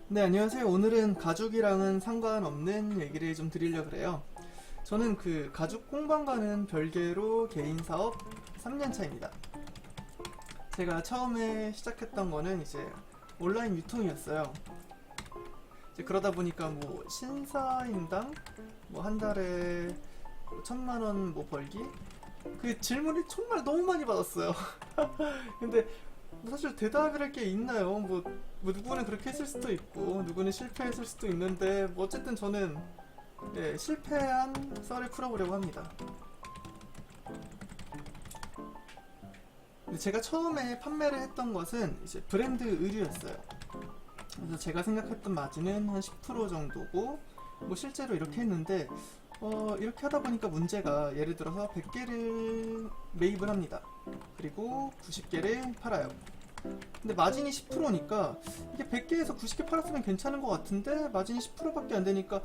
네, 안녕하세요. 오늘은 가죽이랑은 상관없는 얘기를 좀 드리려고 그래요. 저는 그 가죽 공방과는 별개로 개인 사업 3년 차입니다. 제가 처음에 시작했던 거는 이제 온라인 유통이었어요. 이제 그러다 보니까 뭐 신사임당 뭐 한 달에 1,000만 원 뭐 벌기? 그 질문을 정말 너무 많이 받았어요. 근데 뭐 사실 대답이랄 게 있나요? 뭐 누구는 그렇게 했을 수도 있고 누구는 실패했을 수도 있는데 뭐 어쨌든 저는 실패한 썰을 풀어보려고 합니다. 근데 제가 처음에 판매를 했던 것은 이제 브랜드 의류였어요. 그래서 제가 생각했던 마진은 한 10% 정도고 뭐 실제로 이렇게 했는데 이렇게 하다 보니까 문제가 예를 들어서 100개를 매입을 합니다. 그리고 90개를 팔아요. 근데 마진이 10%니까 이게 100개에서 90개 팔았으면 괜찮은 것 같은데 마진이 10%밖에 안 되니까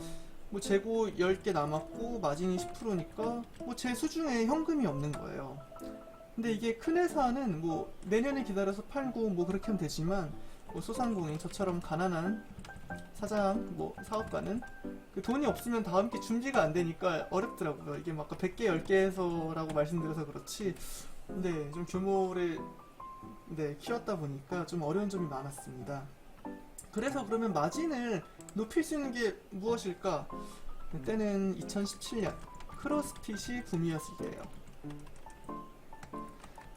뭐 재고 10개 남았고 마진이 10%니까 뭐 제 수중에 현금이 없는 거예요. 근데 이게 큰 회사는 뭐 내년에 기다려서 팔고 뭐 그렇게 하면 되지만 뭐 소상공인 저처럼 가난한 사장 뭐 사업가는 그 돈이 없으면 다음 게 준비가 안 되니까 어렵더라고요. 이게 막 아까 100개 10개에서라고 말씀드려서 그렇지 근데 좀 규모를 키웠다 보니까 좀 어려운 점이 많았습니다. 그래서 그러면 마진을 높일 수 있는 게 무엇일까? 그때는 2017년 크로스핏이 붐이었을 때예요.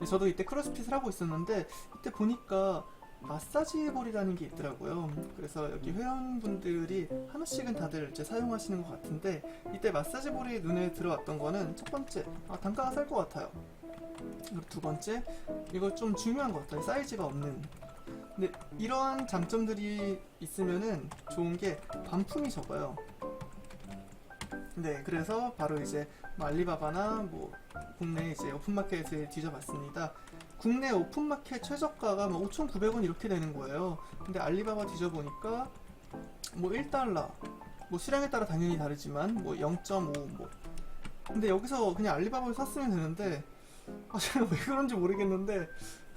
저도 이때 크로스핏을 하고 있었는데 이때 보니까 마사지볼이라는 게 있더라고요. 그래서 여기 회원분들이 하나씩은 다들 이제 사용하시는 것 같은데 이때 마사지볼이 눈에 들어왔던 거는 첫 번째, 단가가 쌀 것 같아요. 그리고 두 번째, 이거 좀 중요한 것 같아요. 사이즈가 없는. 근데 이러한 장점들이 있으면은 좋은 게 반품이 적어요. 네, 그래서 바로 이제 뭐 알리바바나 뭐 국내 이제 오픈마켓을 뒤져봤습니다. 국내 오픈마켓 최저가가 뭐 5,900원 이렇게 되는 거예요. 근데 알리바바 뒤져보니까 뭐 1달러, 뭐 수량에 따라 당연히 다르지만 뭐 0.5 뭐. 근데 여기서 그냥 알리바바를 샀으면 되는데 제가 왜 그런지 모르겠는데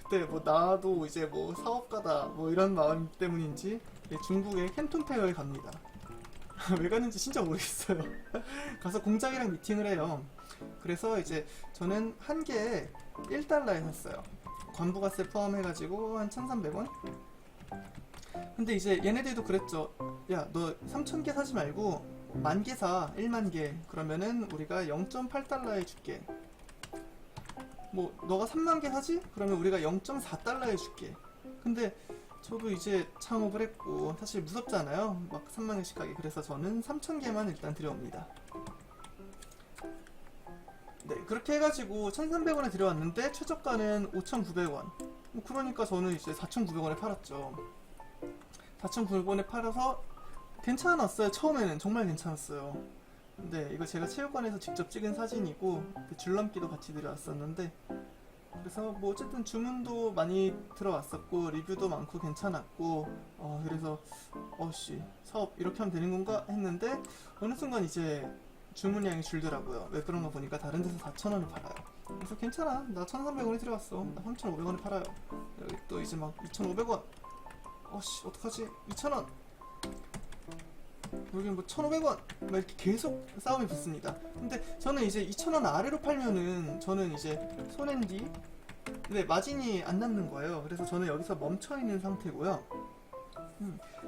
그때 뭐 나도 이제 뭐 사업가다 뭐 이런 마음 때문인지 중국의 캔톤 페어에 갑니다. 왜 갔는지 진짜 모르겠어요. 가서 공장이랑 미팅을 해요. 그래서 이제 저는 한 개에 1달러에 샀어요. 관부가세 포함해가지고 한 1,300원? 근데 이제 얘네들도 그랬죠. 야, 너 3,000개 사지 말고 10,000개 사. 1만 개. 그러면은 우리가 0.8달러에 줄게. 뭐 너가 3만 개 사지? 그러면 우리가 0.4달러에 줄게. 근데 저도 이제 창업을 했고 사실 무섭잖아요. 막 3만 개씩 가게. 그래서 저는 3,000개만 일단 들여옵니다. 네, 그렇게 해가지고 1,300원에 들여왔는데 최저가는 5,900원. 뭐 그러니까 저는 이제 4,900원에 팔았죠. 4,900원에 팔아서 괜찮았어요. 처음에는 정말 괜찮았어요. 네, 이거 제가 체육관에서 직접 찍은 사진이고 줄넘기도 같이 들여왔었는데 그래서 뭐 어쨌든 주문도 많이 들어왔었고 리뷰도 많고 괜찮았고 그래서 어씨 사업 이렇게 하면 되는 건가 했는데 어느 순간 이제 주문량이 줄더라고요. 왜 그런가 보니까 다른 데서 4,000원에 팔아요. 그래서 괜찮아, 나 1,300원에 들어왔어, 나 3,500원에 팔아요. 여기 또 이제 막 2,500원, 어씨 어떡하지, 2,000원, 여기 뭐 1,500원 막 이렇게 계속 싸움이 붙습니다. 근데 저는 이제 2,000원 아래로 팔면은 저는 이제 손해인지 근데 마진이 안 남는 거예요. 그래서 저는 여기서 멈춰있는 상태고요.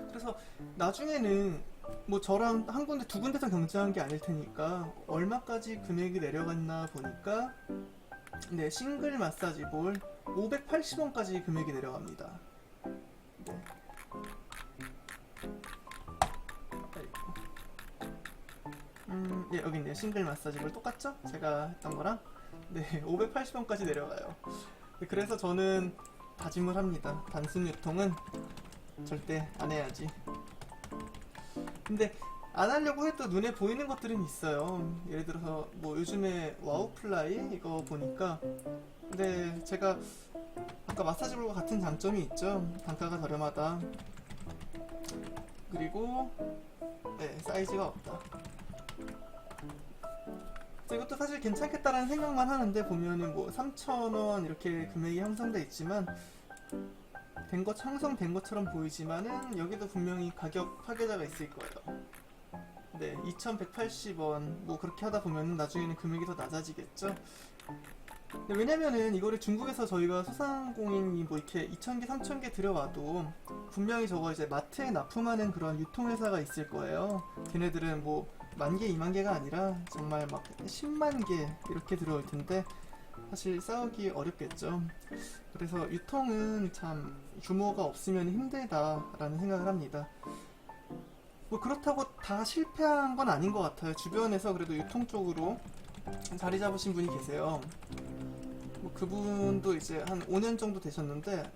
그래서 나중에는 뭐 저랑 한 군데 두 군데서 경쟁한 게 아닐 테니까 얼마까지 금액이 내려갔나 보니까 네, 싱글 마사지 볼 580원까지 금액이 내려갑니다. 네. 예, 여기 있네요. 싱글 마사지 볼 똑같죠? 제가 했던 거랑 네, 580원까지 내려가요. 네, 그래서 저는 다짐을 합니다. 단순 유통은 절대 안 해야지. 근데 안 하려고 해도 눈에 보이는 것들은 있어요. 예를 들어서 뭐 요즘에 와우플라이 이거 보니까 근데 제가 아까 마사지볼과 같은 장점이 있죠. 단가가 저렴하다. 그리고 네, 사이즈가 없다. 이것도 사실 괜찮겠다라는 생각만 하는데 보면은 뭐 3,000원 이렇게 금액이 형성돼 있지만 된 것, 형성된 것처럼 보이지만은 여기도 분명히 가격 파괴자가 있을 거예요. 네, 2,180원 뭐 그렇게 하다 보면 나중에는 금액이 더 낮아지겠죠. 네, 왜냐면은 이거를 중국에서 저희가 소상공인이 뭐 이렇게 2,000개, 3,000개 들여와도 분명히 저거 이제 마트에 납품하는 그런 유통회사가 있을 거예요. 걔네들은 뭐 10,000개, 20,000개가 아니라 정말 막 10만 개 이렇게 들어올 텐데 사실 싸우기 어렵겠죠. 그래서 유통은 참 규모가 없으면 힘들다라는 생각을 합니다. 뭐 그렇다고 다 실패한 건 아닌 것 같아요. 주변에서 그래도 유통 쪽으로 자리 잡으신 분이 계세요. 뭐 그분도 이제 한 5년 정도 되셨는데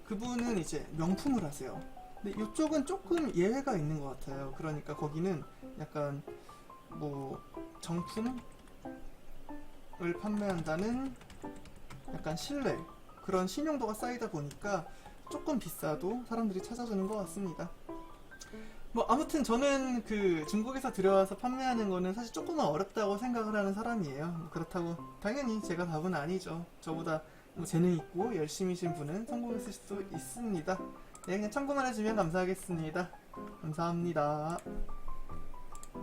그분은 이제 명품을 하세요. 근데 이쪽은 조금 예외가 있는 것 같아요. 그러니까 거기는 약간 뭐 정품을 판매한다는 약간 신뢰, 그런 신용도가 쌓이다 보니까 조금 비싸도 사람들이 찾아주는 것 같습니다. 뭐 아무튼 저는 그 중국에서 들여와서 판매하는 거는 사실 조금은 어렵다고 생각을 하는 사람이에요. 뭐 그렇다고 당연히 제가 답은 아니죠. 저보다 뭐 재능 있고 열심히신 분은 성공했을 수도 있습니다. 네, 그냥 참고만 해주면 감사하겠습니다. 감사합니다.